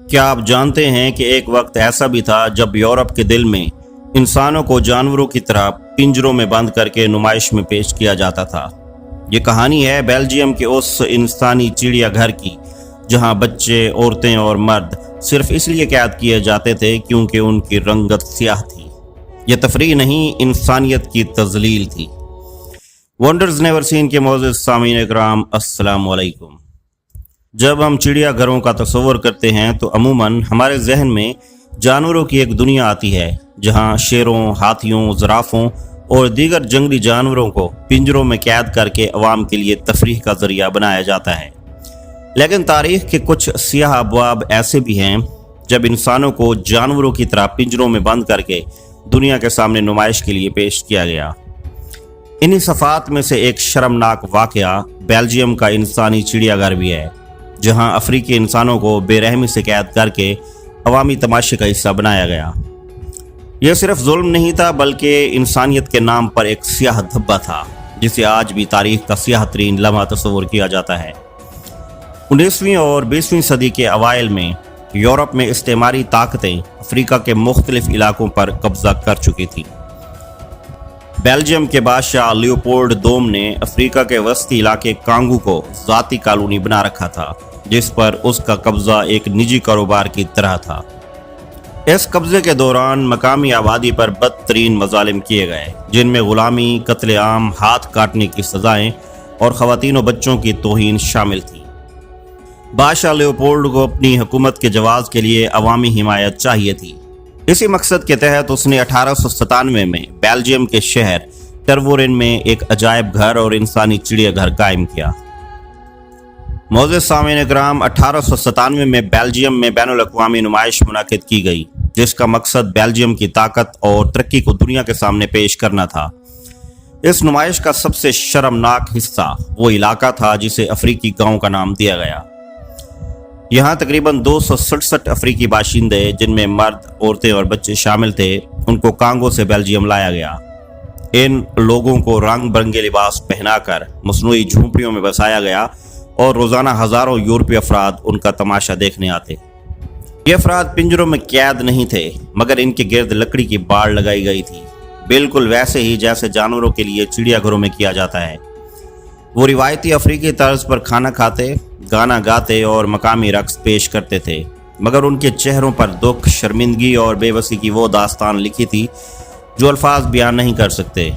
کیا آپ جانتے ہیں کہ ایک وقت ایسا بھی تھا جب یورپ کے دل میں انسانوں کو جانوروں کی طرح پنجروں میں بند کر کے نمائش میں پیش کیا جاتا تھا؟ یہ کہانی ہے بیلجیم کے اس انسانی چڑیا گھر کی، جہاں بچے، عورتیں اور مرد صرف اس لیے قید کیے جاتے تھے کیونکہ ان کی رنگت سیاہ تھی۔ یہ تفریح نہیں، انسانیت کی تذلیل تھی۔ ونڈرز نیور سین کے معزز سامعین اکرام، السلام علیکم۔ جب ہم چڑیا گھروں کا تصور کرتے ہیں تو عموماً ہمارے ذہن میں جانوروں کی ایک دنیا آتی ہے، جہاں شیروں، ہاتھیوں، زرافوں اور دیگر جنگلی جانوروں کو پنجروں میں قید کر کے عوام کے لیے تفریح کا ذریعہ بنایا جاتا ہے۔ لیکن تاریخ کے کچھ سیاہ ابواب ایسے بھی ہیں جب انسانوں کو جانوروں کی طرح پنجروں میں بند کر کے دنیا کے سامنے نمائش کے لیے پیش کیا گیا۔ انہی صفات میں سے ایک شرمناک واقعہ بیلجیم کا انسانی چڑیا گھر بھی ہے، جہاں افریقی انسانوں کو بے رحمی سے قید کر کے عوامی تماشے کا حصہ بنایا گیا۔ یہ صرف ظلم نہیں تھا بلکہ انسانیت کے نام پر ایک سیاہ دھبا تھا، جسے آج بھی تاریخ کا سیاہ ترین لمحہ تصور کیا جاتا ہے۔ 19ویں اور 20ویں صدی کے اوائل میں یورپ میں استعماری طاقتیں افریقہ کے مختلف علاقوں پر قبضہ کر چکی تھیں۔ بیلجیم کے بادشاہ لیوپولڈ دوم نے افریقہ کے وسطی علاقے کانگو کو ذاتی کالونی بنا رکھا تھا، جس پر اس کا قبضہ ایک نجی کاروبار کی طرح تھا۔ اس قبضے کے دوران مقامی آبادی پر بدترین مظالم کیے گئے، جن میں غلامی، قتل عام، ہاتھ کاٹنے کی سزائیں اور خواتین و بچوں کی توہین شامل تھی۔ بادشاہ لیوپولڈ کو اپنی حکومت کے جواز کے لیے عوامی حمایت چاہیے تھی۔ اسی مقصد کے تحت اس نے 1897 میں بیلجیم کے شہر ٹرورن میں ایک عجائب گھر اور انسانی چڑیا گھر قائم کیا۔ معزز سامعین اکرام، 1897 میں بیلجیم میں بین الاقوامی نمائش منعقد کی گئی، جس کا مقصد بیلجیم کی طاقت اور ترقی کو دنیا کے سامنے پیش کرنا تھا۔ اس نمائش کا سب سے شرمناک حصہ وہ علاقہ تھا جسے افریقی گاؤں کا نام دیا گیا۔ یہاں تقریباً 267 افریقی باشندے، جن میں مرد، عورتیں اور بچے شامل تھے، ان کو کانگو سے بیلجیم لایا گیا۔ ان لوگوں کو رنگ برنگے لباس پہنا کر مصنوعی جھونپڑیوں میں بسایا گیا اور روزانہ ہزاروں یورپی افراد ان کا تماشا دیکھنے آتے۔ یہ افراد پنجروں میں قید نہیں تھے، مگر ان کے گرد لکڑی کی باڑ لگائی گئی تھی، بالکل ویسے ہی جیسے جانوروں کے لیے چڑیا گھروں میں کیا جاتا ہے۔ وہ روایتی افریقی طرز پر کھانا کھاتے، گانا گاتے اور مقامی رقص پیش کرتے تھے، مگر ان کے چہروں پر دکھ، شرمندگی اور بے بسی کی وہ داستان لکھی تھی جو الفاظ بیان نہیں کر سکتے۔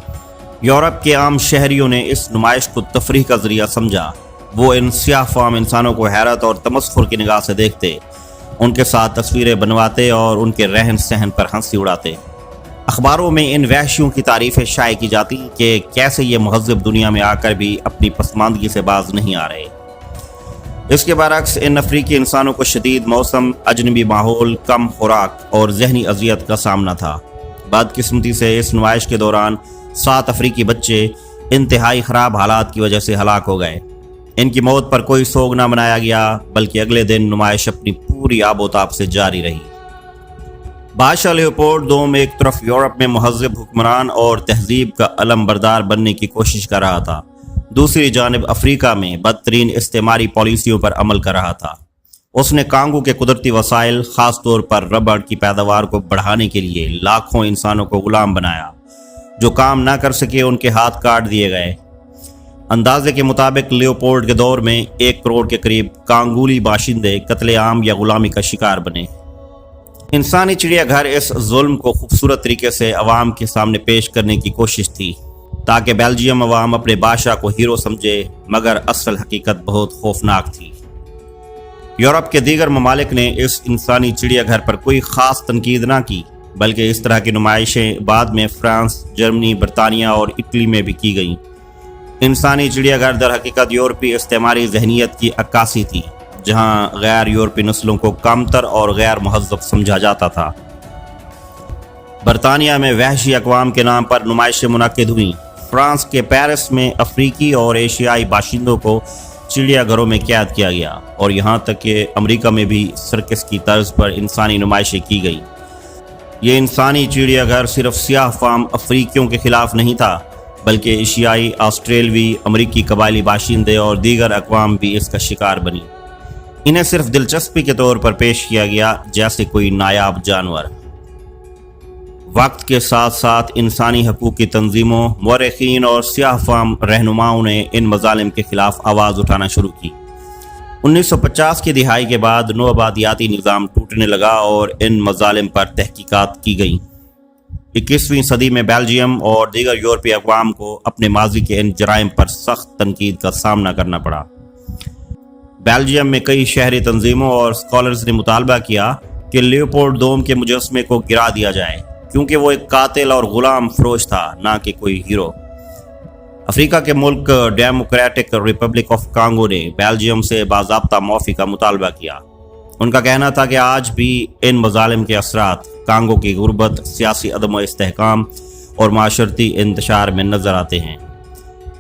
یورپ کے عام شہریوں نے اس نمائش کو تفریح کا ذریعہ سمجھا۔ وہ ان سیاہ فام انسانوں کو حیرت اور تمسخر کی نگاہ سے دیکھتے، ان کے ساتھ تصویریں بنواتے اور ان کے رہن سہن پر ہنسی اڑاتے۔ اخباروں میں ان وحشیوں کی تعریفیں شائع کی جاتی کہ کیسے یہ مہذب دنیا میں آ کر بھی اپنی پسماندگی سے باز نہیں آ رہے۔ اس کے برعکس ان افریقی انسانوں کو شدید موسم، اجنبی ماحول، کم خوراک اور ذہنی اذیت کا سامنا تھا۔ بدقسمتی سے اس نمائش کے دوران 7 افریقی بچے انتہائی خراب حالات کی وجہ سے ہلاک ہو گئے۔ ان کی موت پر کوئی سوگ نہ منایا گیا، بلکہ اگلے دن نمائش اپنی پوری آب و تاب سے جاری رہی۔ بادشاہ لیوپولڈ دوم ایک طرف یورپ میں مہذب حکمران اور تہذیب کا علم بردار بننے کی کوشش کر رہا تھا، دوسری جانب افریقہ میں بدترین استعماری پالیسیوں پر عمل کر رہا تھا۔ اس نے کانگو کے قدرتی وسائل، خاص طور پر ربڑ کی پیداوار کو بڑھانے کے لیے لاکھوں انسانوں کو غلام بنایا۔ جو کام نہ کر سکے ان کے ہاتھ کاٹ دیے گئے۔ اندازے کے مطابق لیوپولڈ کے دور میں 1 کروڑ کے قریب کانگولی باشندے قتل عام یا غلامی کا شکار بنے۔ انسانی چڑیا گھر اس ظلم کو خوبصورت طریقے سے عوام کے سامنے پیش کرنے کی کوشش تھی، تاکہ بیلجیم عوام اپنے بادشاہ کو ہیرو سمجھے، مگر اصل حقیقت بہت خوفناک تھی۔ یورپ کے دیگر ممالک نے اس انسانی چڑیا گھر پر کوئی خاص تنقید نہ کی، بلکہ اس طرح کی نمائشیں بعد میں فرانس، جرمنی، برطانیہ اور اٹلی میں بھی کی گئیں۔ انسانی چڑیا گھر در حقیقت یورپی استعماری ذہنیت کی عکاسی تھی، جہاں غیر یورپی نسلوں کو کمتر اور غیر مہذب سمجھا جاتا تھا۔ برطانیہ میں وحشی اقوام کے نام پر نمائشیں منعقد ہوئیں۔ فرانس کے پیرس میں افریقی اور ایشیائی باشندوں کو چڑیا گھروں میں قید کیا گیا، اور یہاں تک کہ امریکہ میں بھی سرکس کی طرز پر انسانی نمائشیں کی گئیں۔ یہ انسانی چڑیا گھر صرف سیاہ فام افریقیوں کے خلاف نہیں تھا، بلکہ ایشیائی، آسٹریلوی، امریکی قبائلی باشندے اور دیگر اقوام بھی اس کا شکار بنی۔ انہیں صرف دلچسپی کے طور پر پیش کیا گیا جیسے کوئی نایاب جانور۔ وقت کے ساتھ ساتھ انسانی حقوق کی تنظیموں، مورخین اور سیاہ فام رہنماؤں نے ان مظالم کے خلاف آواز اٹھانا شروع کی۔ 1950 کی دہائی کے بعد نوآبادیاتی نظام ٹوٹنے لگا اور ان مظالم پر تحقیقات کی گئیں۔ 21ویں صدی میں بیلجیم اور دیگر یورپی اقوام کو اپنے ماضی کے ان جرائم پر سخت تنقید کا سامنا کرنا پڑا۔ بیلجیم میں کئی شہری تنظیموں اور اسکالرز نے مطالبہ کیا کہ لیوپولڈ دوم کے مجسمے کو گرا دیا جائے، کیونکہ وہ ایک قاتل اور غلام فروش تھا، نہ کہ کوئی ہیرو۔ افریقہ کے ملک ڈیموکریٹک ریپبلک آف کانگو نے بیلجیم سے باضابطہ معافی کا مطالبہ کیا۔ ان کا کہنا تھا کہ آج بھی ان مظالم کے اثرات کانگو کی غربت، سیاسی عدم استحکام اور معاشرتی انتشار میں نظر آتے ہیں۔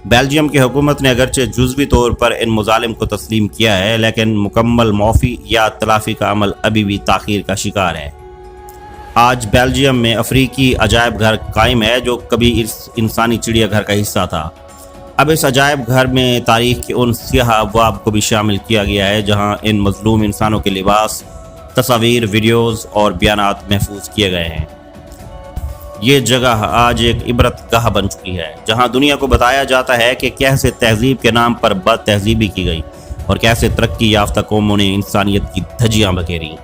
بیلجیم کی حکومت نے اگرچہ جزوی طور پر ان مظالم کو تسلیم کیا ہے، لیکن مکمل معافی یا تلافی کا عمل ابھی بھی تاخیر کا شکار ہے۔ آج بیلجیم میں افریقی عجائب گھر قائم ہے جو کبھی اس انسانی چڑیا گھر کا حصہ تھا۔ اب اس عجائب گھر میں تاریخ کے ان سیاہ ابواب کو بھی شامل کیا گیا ہے جہاں ان مظلوم انسانوں کے لباس، تصاویر، ویڈیوز اور بیانات محفوظ کیے گئے ہیں۔ یہ جگہ آج ایک عبرت گاہ بن چکی ہے جہاں دنیا کو بتایا جاتا ہے کہ کیسے تہذیب کے نام پر بد تہذیبی کی گئی اور کیسے ترقی یافتہ قوموں نے انسانیت کی دھجیاں بکھیریں۔